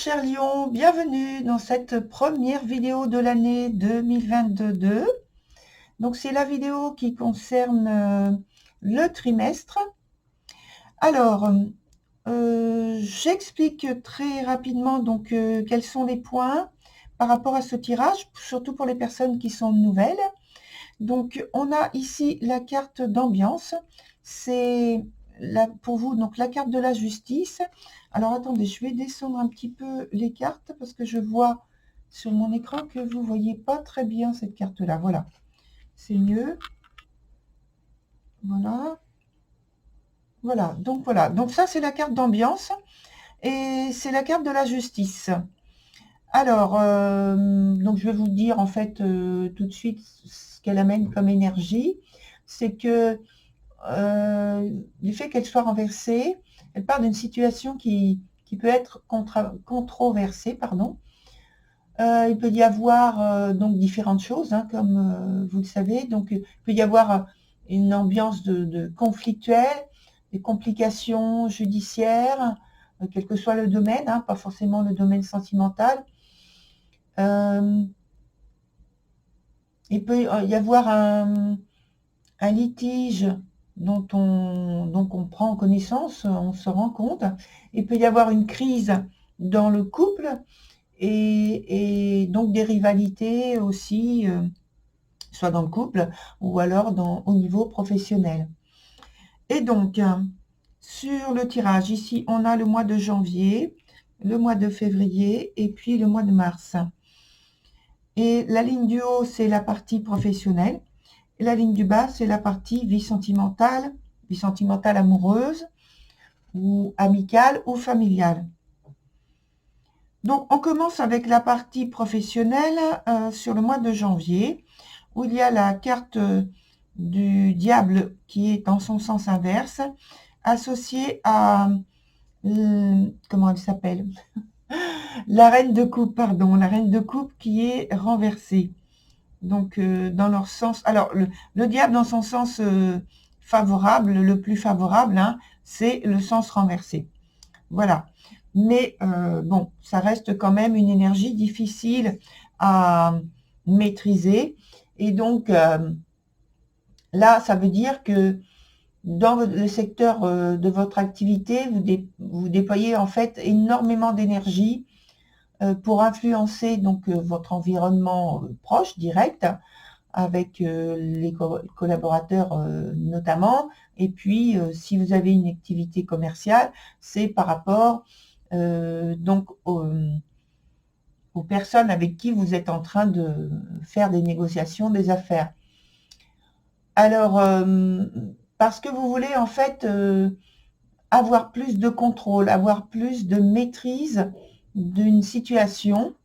chers lions, bienvenue dans cette première vidéo de l'année 2022. Donc c'est la vidéo qui concerne le trimestre. Alors, j'explique très rapidement donc quels sont les points par rapport à ce tirage, surtout pour les personnes qui sont nouvelles. Donc on a ici la carte d'ambiance, c'est pour vous donc la carte de la justice. Alors attendez, je vais descendre un petit peu les cartes parce que je vois sur mon écran que vous voyez pas très bien cette carte là. Voilà, c'est mieux. Voilà, donc ça c'est la carte d'ambiance et c'est la carte de la justice. Alors donc je vais vous dire en fait tout de suite ce qu'elle amène comme énergie. C'est que du fait qu'elle soit renversée, elle part d'une situation qui peut être controversée, pardon. Il peut y avoir donc différentes choses, hein, comme vous le savez. Donc, il peut y avoir une ambiance de conflictuelle, des complications judiciaires, quel que soit le domaine, hein, pas forcément le domaine sentimental. Il peut y avoir un litige dont on prend connaissance, on se rend compte. Il peut y avoir une crise dans le couple et donc des rivalités aussi, soit dans le couple ou alors au niveau professionnel. Et donc, sur le tirage, ici, on a le mois de janvier, le mois de février et puis le mois de mars. Et la ligne du haut, c'est la partie professionnelle. Et la ligne du bas, c'est la partie vie sentimentale amoureuse, ou amicale, ou familiale. Donc, on commence avec la partie professionnelle sur le mois de janvier, où il y a la carte du diable qui est dans son sens inverse, associée à, comment elle s'appelle? La reine de coupe, pardon, la reine de coupe qui est renversée. Donc, dans leur sens... Alors, le diable, dans son sens favorable, le plus favorable, hein, c'est le sens renversé. Voilà. Mais, bon, ça reste quand même une énergie difficile à maîtriser. Et donc, là, ça veut dire que dans le secteur de votre activité, vous déployez en fait énormément d'énergie pour influencer donc votre environnement proche, direct, avec les collaborateurs notamment. Et puis, si vous avez une activité commerciale, c'est par rapport donc aux personnes avec qui vous êtes en train de faire des négociations, des affaires. Alors, parce que vous voulez en fait avoir plus de contrôle, avoir plus de maîtrise d'une situation.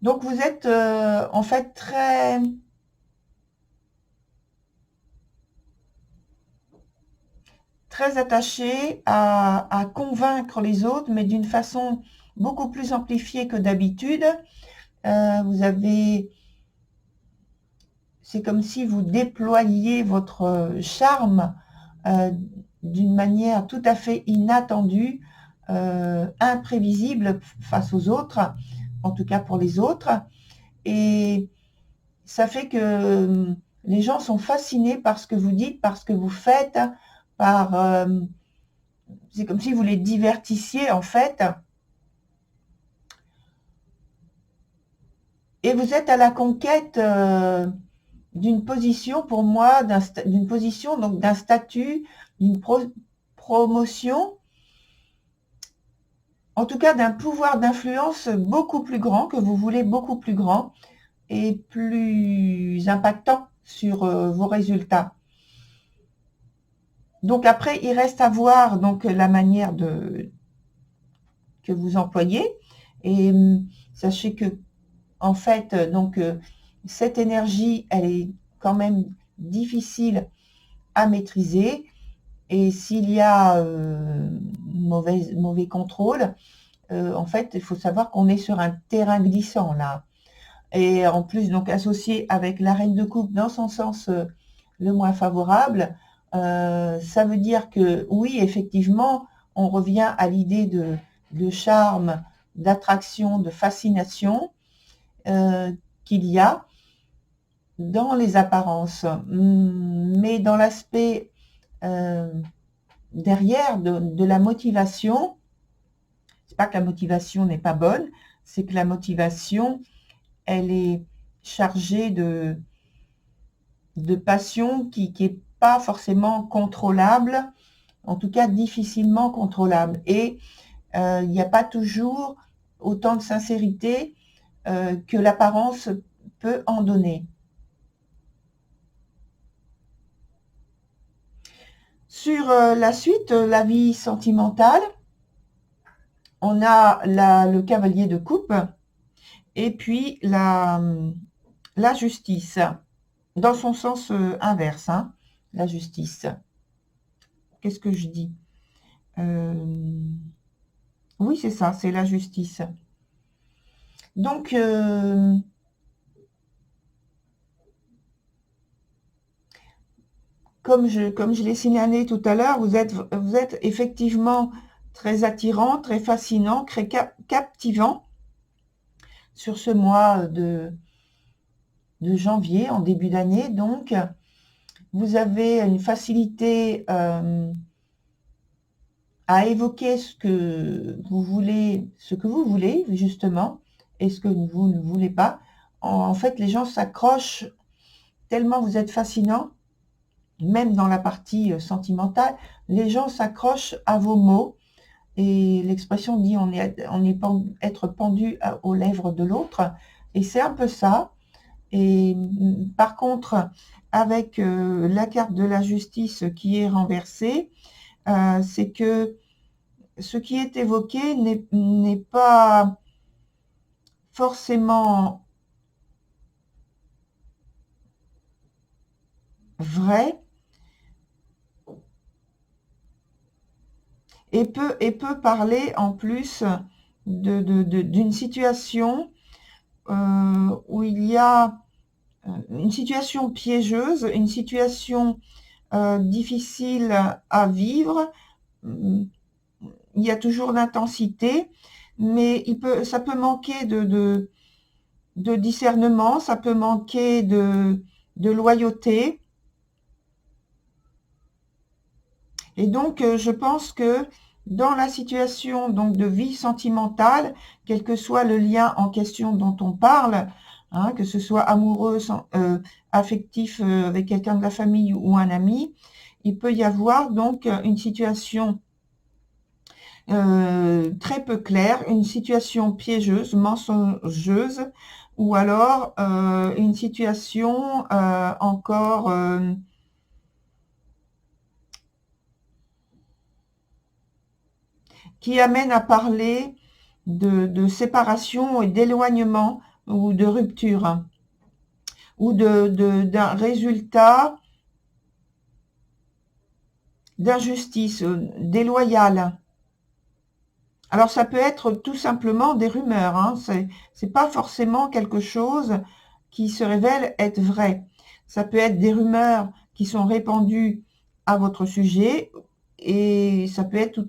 Donc, vous êtes en fait très attaché à convaincre les autres, mais d'une façon beaucoup plus amplifiée que d'habitude. C'est comme si vous déployiez votre charme d'une manière tout à fait inattendue, imprévisible face aux autres, en tout cas pour les autres. Et ça fait que les gens sont fascinés par ce que vous dites, par ce que vous faites, c'est comme si vous les divertissiez en fait. Et vous êtes à la conquête d'une position, pour moi, d'une position, donc d'un statut, d'une promotion, en tout cas d'un pouvoir d'influence beaucoup plus grand, que vous voulez beaucoup plus grand et plus impactant sur vos résultats. Donc après, il reste à voir donc la manière que vous employez. Et sachez que en fait, donc cette énergie, elle est quand même difficile à maîtriser. Et s'il y a mauvais contrôle, en fait, il faut savoir qu'on est sur un terrain glissant là. Et en plus, donc associé avec la reine de coupe dans son sens le moins favorable, ça veut dire que oui, effectivement, on revient à l'idée de charme, d'attraction, de fascination qu'il y a dans les apparences, mais dans l'aspect derrière de la motivation. C'est pas que la motivation n'est pas bonne, c'est que la motivation, elle est chargée de passion qui n'est pas forcément contrôlable, en tout cas difficilement contrôlable. Et il n'y a pas toujours autant de sincérité que l'apparence peut en donner. Sur la suite, la vie sentimentale, on a le cavalier de coupe et puis la justice, dans son sens inverse, hein, la justice. Qu'est-ce que je dis Oui, c'est ça, c'est la justice. Donc, comme je l'ai signalé tout à l'heure, vous êtes effectivement très attirant, très fascinant, très captivant sur ce mois de janvier, en début d'année. Donc, vous avez une facilité à évoquer ce que vous voulez, justement, et ce que vous ne voulez pas. En fait, les gens s'accrochent tellement vous êtes fascinant, même dans la partie sentimentale, les gens s'accrochent à vos mots. Et l'expression dit on est être pendu aux lèvres de l'autre. Et c'est un peu ça. Et par contre, avec la carte de la justice qui est renversée, c'est que ce qui est évoqué n'est pas forcément vrai et peut parler en plus d'une situation où il y a une situation piégeuse, une situation difficile à vivre. Il y a toujours l'intensité, mais ça peut manquer de discernement, ça peut manquer de loyauté. Et donc, je pense que dans la situation donc de vie sentimentale, quel que soit le lien en question dont on parle, hein, que ce soit amoureux, affectif avec quelqu'un de la famille ou un ami, il peut y avoir donc une situation très peu claire, une situation piégeuse, mensonger, ou alors une situation encore qui amène à parler de séparation et d'éloignement ou de rupture, ou d'un résultat d'injustice, déloyale. Alors ça peut être tout simplement des rumeurs, hein. C'est pas forcément quelque chose qui se révèle être vrai. Ça peut être des rumeurs qui sont répandues à votre sujet, et ça peut être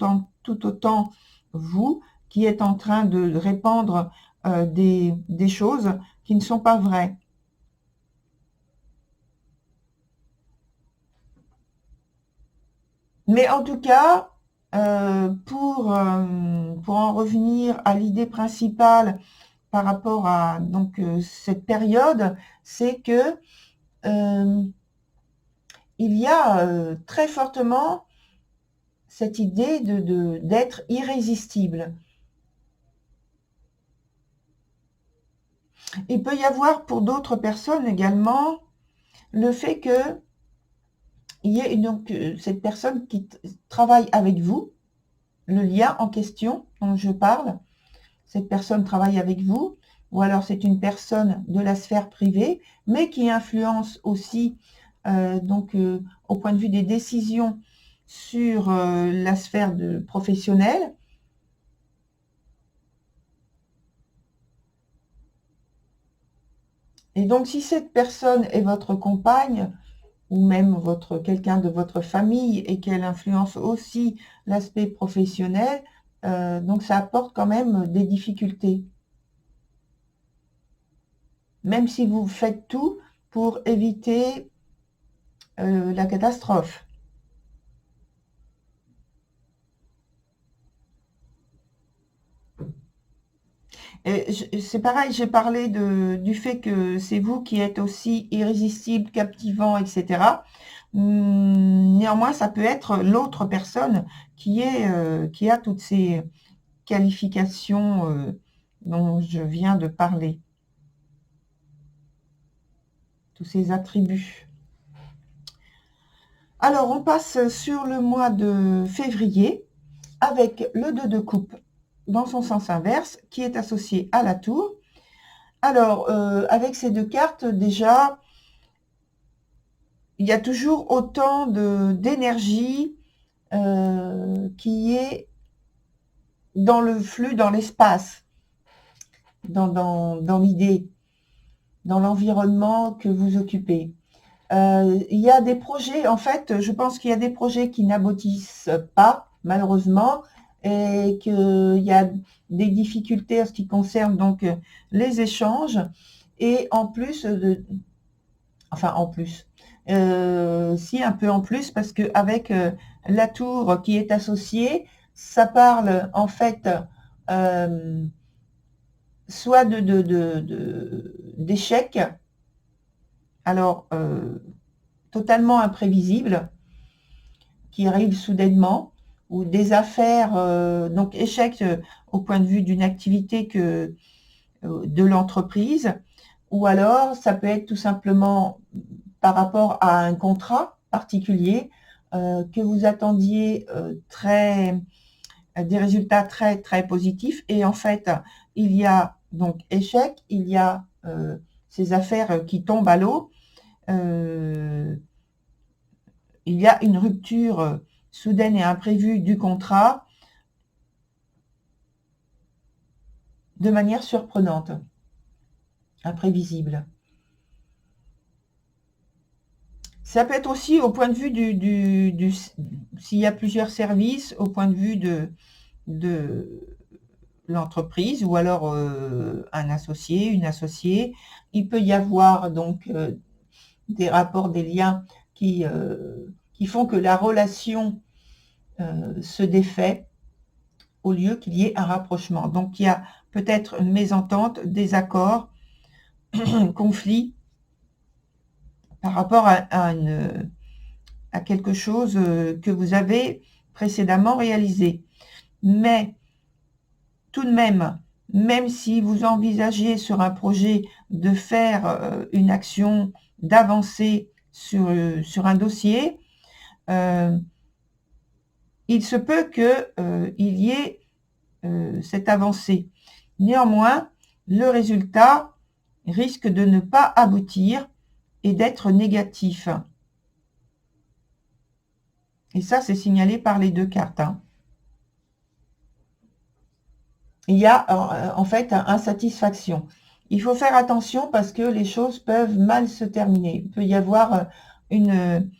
tout autant vous qui êtes en train de répandre des choses qui ne sont pas vraies. Mais en tout cas, pour en revenir à l'idée principale par rapport à donc cette période, c'est que il y a très fortement cette idée d'être irrésistible. Il peut y avoir pour d'autres personnes également le fait que il y ait donc cette personne qui travaille avec vous, le lien en question dont je parle, cette personne travaille avec vous, ou alors c'est une personne de la sphère privée, mais qui influence aussi donc au point de vue des décisions sur la sphère professionnelle. Et donc si cette personne est votre compagne, ou même quelqu'un de votre famille et qu'elle influence aussi l'aspect professionnel, donc ça apporte quand même des difficultés. Même si vous faites tout pour éviter la catastrophe. C'est pareil, j'ai parlé du fait que c'est vous qui êtes aussi irrésistible, captivant, etc. Néanmoins, ça peut être l'autre personne qui a toutes ces qualifications dont je viens de parler, tous ces attributs. Alors, on passe sur le mois de février avec le 2 de coupe dans son sens inverse qui est associé à la tour. Alors, avec ces deux cartes, déjà, il y a toujours autant d'énergie qui est dans le flux, dans l'espace, dans l'idée, dans l'environnement que vous occupez. Il y a des projets, en fait, je pense qu'il y a des projets qui n'aboutissent pas, malheureusement, et qu'il y a des difficultés en ce qui concerne donc les échanges, et en plus, si un peu en plus, parce qu'avec la tour qui est associée, ça parle en fait soit d'échecs, alors totalement imprévisibles, qui arrivent soudainement, ou des affaires, donc échecs au point de vue d'une activité de l'entreprise, ou alors ça peut être tout simplement par rapport à un contrat particulier que vous attendiez des résultats très très positifs, et en fait il y a donc échec, il y a ces affaires qui tombent à l'eau, il y a une rupture soudaine et imprévue du contrat de manière surprenante, imprévisible. Ça peut être aussi au point de vue s'il y a plusieurs services, au point de vue de l'entreprise, ou alors un associé, une associée. Il peut y avoir donc des rapports, des liens qui font que la relation se défait au lieu qu'il y ait un rapprochement. Donc il y a peut-être une mésentente, désaccord, conflit par rapport à quelque chose que vous avez précédemment réalisé. Mais tout de même, même si vous envisagez sur un projet de faire une action, d'avancer sur un dossier, il se peut qu'il y ait cette avancée. Néanmoins, le résultat risque de ne pas aboutir et d'être négatif. Et ça, c'est signalé par les deux cartes. Il y a en fait insatisfaction. Il faut faire attention parce que les choses peuvent mal se terminer. Il peut y avoir une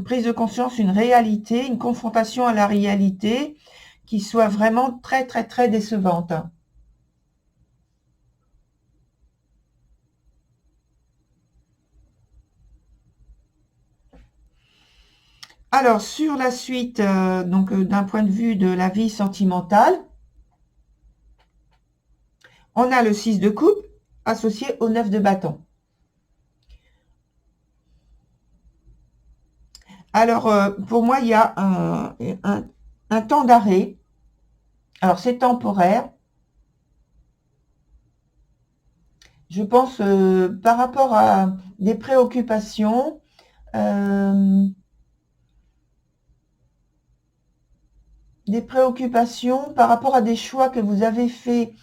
prise de conscience, une réalité, une confrontation à la réalité qui soit vraiment très, très, très décevante. Alors, sur la suite, donc d'un point de vue de la vie sentimentale, on a le 6 de coupe associé au 9 de bâton. Alors, pour moi, il y a un temps d'arrêt. Alors, c'est temporaire. Je pense par rapport à des préoccupations, par rapport à des choix que vous avez faits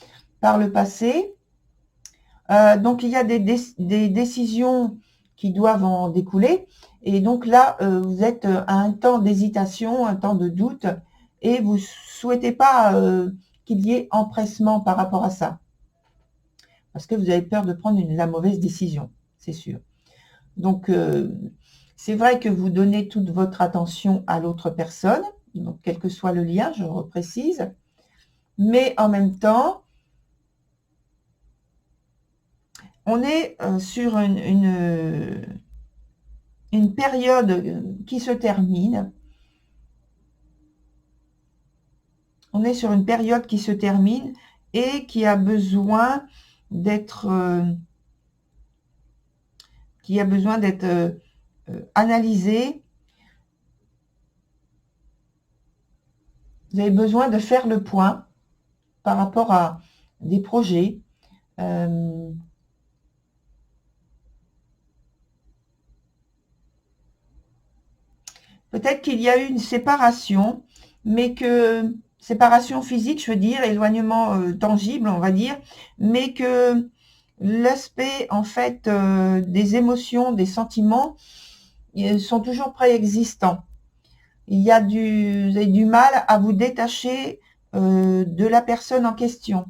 par le passé. Donc, il y a des décisions qui doivent en découler. Et donc là, vous êtes à un temps d'hésitation, un temps de doute, et vous ne souhaitez pas qu'il y ait empressement par rapport à ça. Parce que vous avez peur de prendre la mauvaise décision, c'est sûr. Donc, c'est vrai que vous donnez toute votre attention à l'autre personne, donc quel que soit le lien, je reprécise, mais en même temps, on est sur une période qui se termine. On est sur une période qui se termine et qui a besoin d'être analysée. Vous avez besoin de faire le point par rapport à des projets. Peut-être qu'il y a eu une séparation, mais que séparation physique, je veux dire, éloignement tangible, on va dire, mais que l'aspect en fait des émotions, des sentiments sont toujours préexistants. Vous avez du mal à vous détacher de la personne en question,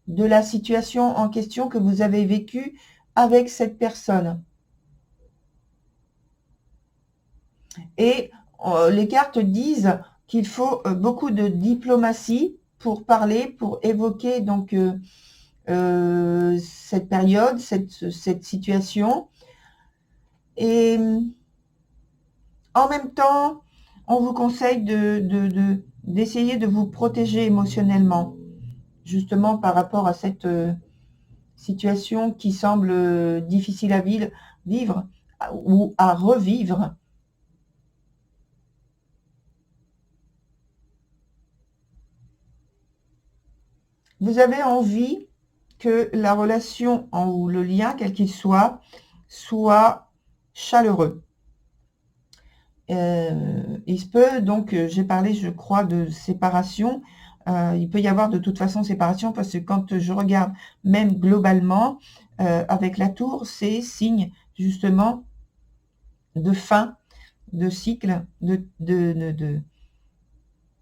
de la situation en question que vous avez vécue avec cette personne. Et les cartes disent qu'il faut beaucoup de diplomatie pour parler, pour évoquer donc cette période, cette situation. Et en même temps, on vous conseille d'essayer de vous protéger émotionnellement, justement par rapport à cette situation qui semble difficile à vivre ou à revivre. Vous avez envie que la relation ou le lien, quel qu'il soit chaleureux. Il se peut, donc, j'ai parlé, je crois, de séparation. Il peut y avoir de toute façon séparation parce que quand je regarde même globalement avec la tour, c'est signe justement de fin de cycle,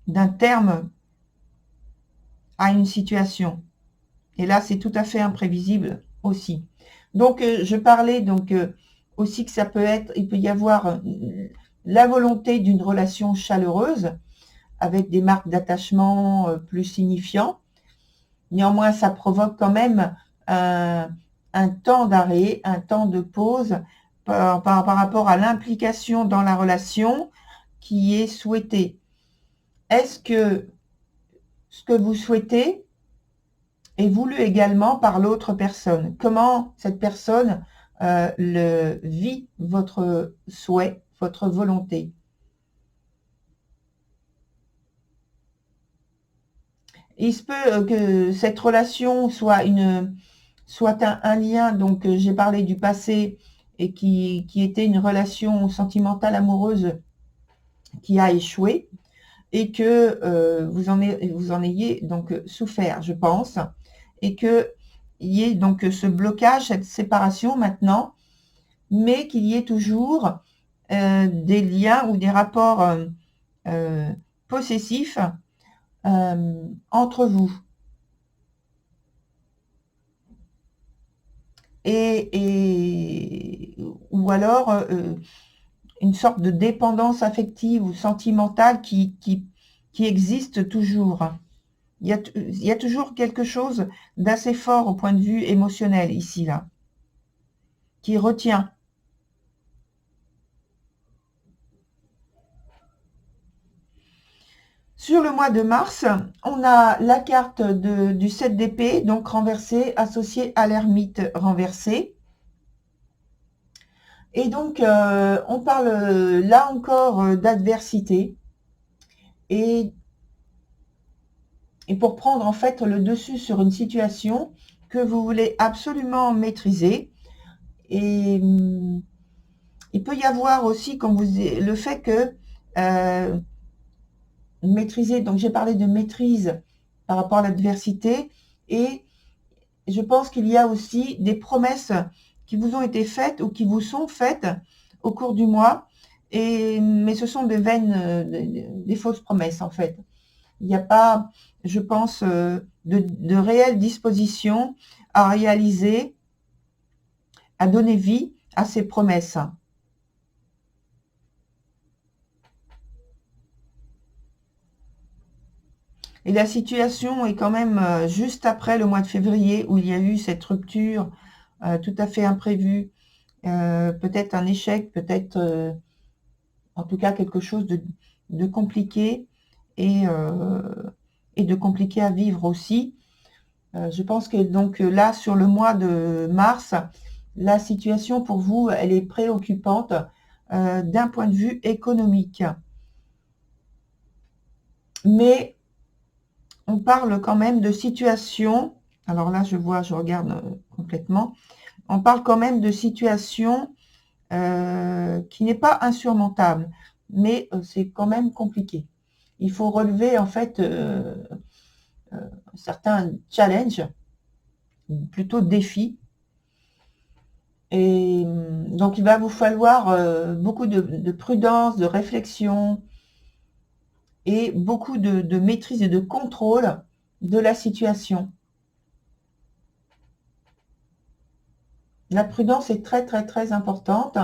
d'un terme à une situation. Et là, c'est tout à fait imprévisible aussi. Donc, je parlais donc aussi que ça peut être, il peut y avoir la volonté d'une relation chaleureuse avec des marques d'attachement plus signifiants. Néanmoins, ça provoque quand même un temps d'arrêt, un temps de pause par rapport à l'implication dans la relation qui est souhaitée. Est-ce que ce que vous souhaitez est voulu également par l'autre personne? Comment cette personne vit votre souhait, votre volonté? Il se peut que cette relation soit un lien, donc j'ai parlé du passé, et qui était une relation sentimentale amoureuse qui a échoué, et que vous en ayez donc souffert, je pense, et qu'il y ait donc ce blocage, cette séparation maintenant, mais qu'il y ait toujours des liens ou des rapports possessifs entre vous. Ou alors une sorte de dépendance affective ou sentimentale qui existe toujours. Il y a toujours quelque chose d'assez fort au point de vue émotionnel ici, là, qui retient. Sur le mois de mars, on a la carte du 7 d'épée, donc renversée, associée à l'ermite renversé. Et donc, on parle là encore d'adversité. Et pour prendre en fait le dessus sur une situation que vous voulez absolument maîtriser. Et il peut y avoir aussi, comme le fait que maîtriser, donc j'ai parlé de maîtrise par rapport à l'adversité, et je pense qu'il y a aussi des promesses qui vous ont été faites ou qui vous sont faites au cours du mois, mais ce sont des vaines, des fausses promesses en fait. Il n'y a pas, je pense, de réelle disposition à réaliser, à donner vie à ses promesses. Et la situation est quand même juste après le mois de février où il y a eu cette rupture tout à fait imprévue, peut-être un échec, peut-être en tout cas quelque chose de compliqué et de compliqué à vivre aussi. Je pense que donc là, sur le mois de mars, la situation pour vous, elle est préoccupante d'un point de vue économique. Mais on parle quand même de situation, alors là je vois, je regarde complètement, on parle quand même de situation qui n'est pas insurmontable, mais c'est quand même compliqué. Il faut relever en fait certains challenges, plutôt défis, et donc il va vous falloir beaucoup de prudence, de réflexion, et beaucoup de maîtrise et de contrôle de la situation. La prudence est très très très importante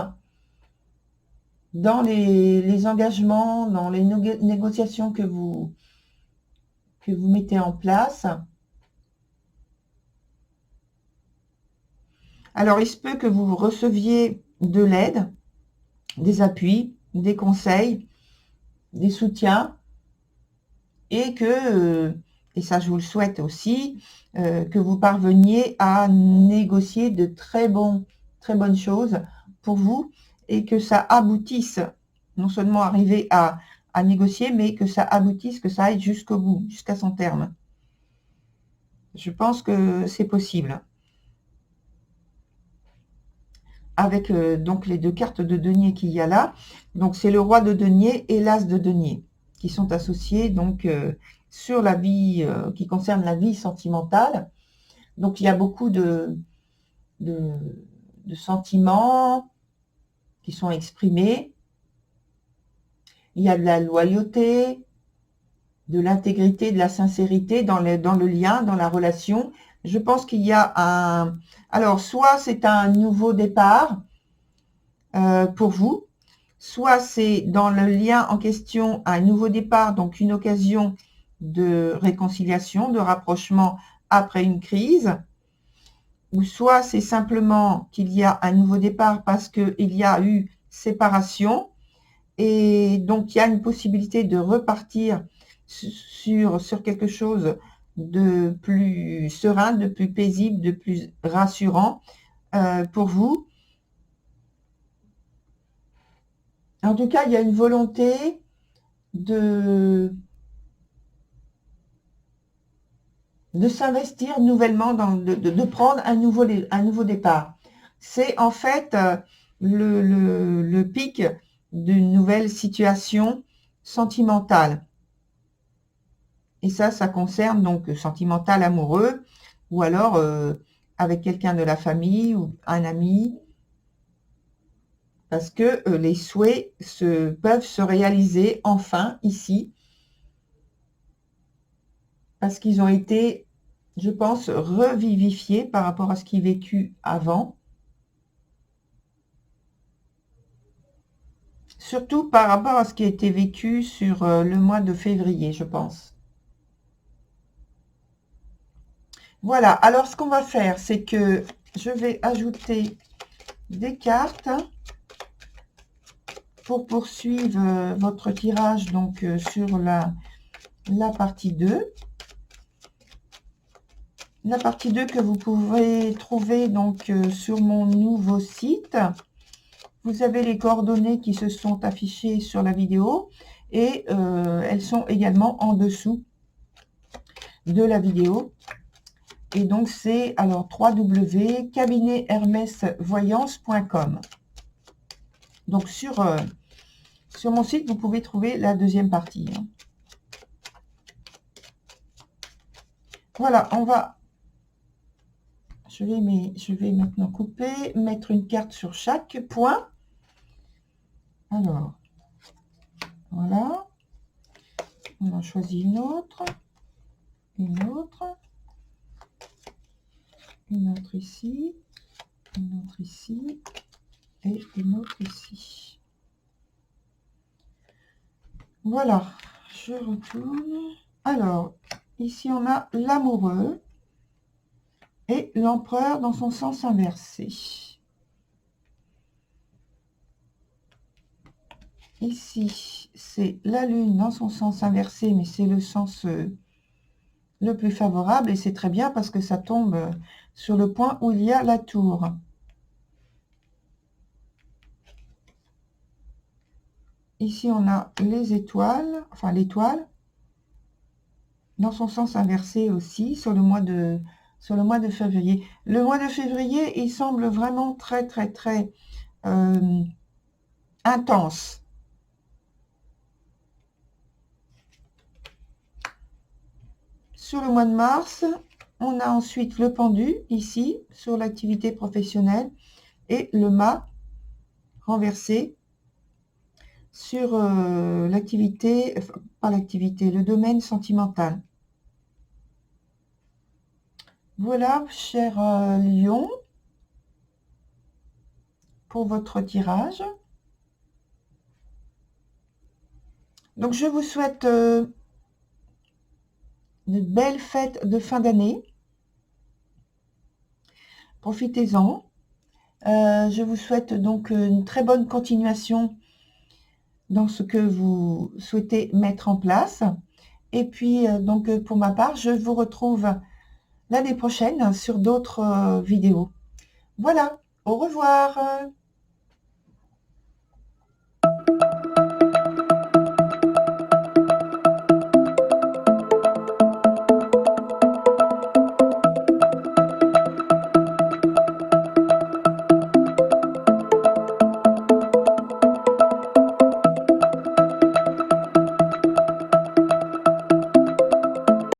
dans les engagements, dans les négociations que vous mettez en place. Alors, il se peut que vous receviez de l'aide, des appuis, des conseils, des soutiens, et que, et ça je vous le souhaite aussi, que vous parveniez à négocier de très bonnes choses pour vous, et que ça aboutisse, non seulement arriver à négocier, mais que ça aboutisse, que ça aille jusqu'au bout, jusqu'à son terme. Je pense que c'est possible. Avec donc les deux cartes de denier qu'il y a là. Donc c'est le roi de denier et l'as de denier qui sont associés donc sur la vie qui concerne la vie sentimentale. Donc il y a beaucoup de sentiments qui sont exprimés. Il y a de la loyauté, de l'intégrité, de la sincérité dans le lien, dans la relation. Je pense qu'il y a un... Alors, soit c'est un nouveau départ pour vous, soit c'est dans le lien en question un nouveau départ, donc une occasion de réconciliation, de rapprochement après une crise, ou soit c'est simplement qu'il y a un nouveau départ parce qu'il y a eu séparation, et donc il y a une possibilité de repartir sur quelque chose de plus serein, de plus paisible, de plus rassurant pour vous. En tout cas, il y a une volonté de s'investir nouvellement, de prendre un nouveau départ. C'est en fait le pic d'une nouvelle situation sentimentale. Et ça concerne donc sentimental amoureux, ou alors avec quelqu'un de la famille ou un ami, parce que les souhaits peuvent se réaliser enfin ici, parce qu'ils ont été, je pense, revivifiés par rapport à ce qui est vécu avant. Surtout par rapport à ce qui a été vécu sur le mois de février, je pense. Voilà, alors ce qu'on va faire, c'est que je vais ajouter des cartes pour poursuivre votre tirage donc sur la partie 2. La partie 2 que vous pouvez trouver donc sur mon nouveau site. Vous avez les coordonnées qui se sont affichées sur la vidéo, et elles sont également en dessous de la vidéo. Et donc c'est alors www.cabinethermesvoyance.com. Donc sur mon site, vous pouvez trouver la deuxième partie. Voilà, je vais maintenant couper, mettre une carte sur chaque point. Alors, voilà. On en choisit une autre ici, une autre ici, et une autre ici. Voilà, je retourne. Alors, ici on a l'amoureux et l'empereur dans son sens inversé. Ici, c'est la lune dans son sens inversé, mais c'est le sens le plus favorable, et c'est très bien parce que ça tombe sur le point où il y a la tour. Ici, on a les étoiles, enfin l'étoile, dans son sens inversé aussi, sur le mois de février. Le mois de février, il semble vraiment très, très, très intense. Sur le mois de mars, on a ensuite le pendu, ici, sur l'activité professionnelle, et le mât renversé sur l'activité, enfin, pas l'activité, le domaine sentimental. Voilà, cher Lion, pour votre tirage. Donc, je vous souhaite de belles fêtes de fin d'année. Profitez-en. Je vous souhaite donc une très bonne continuation dans ce que vous souhaitez mettre en place. Et puis, donc, pour ma part, je vous retrouve l'année prochaine sur d'autres vidéos. Voilà, au revoir.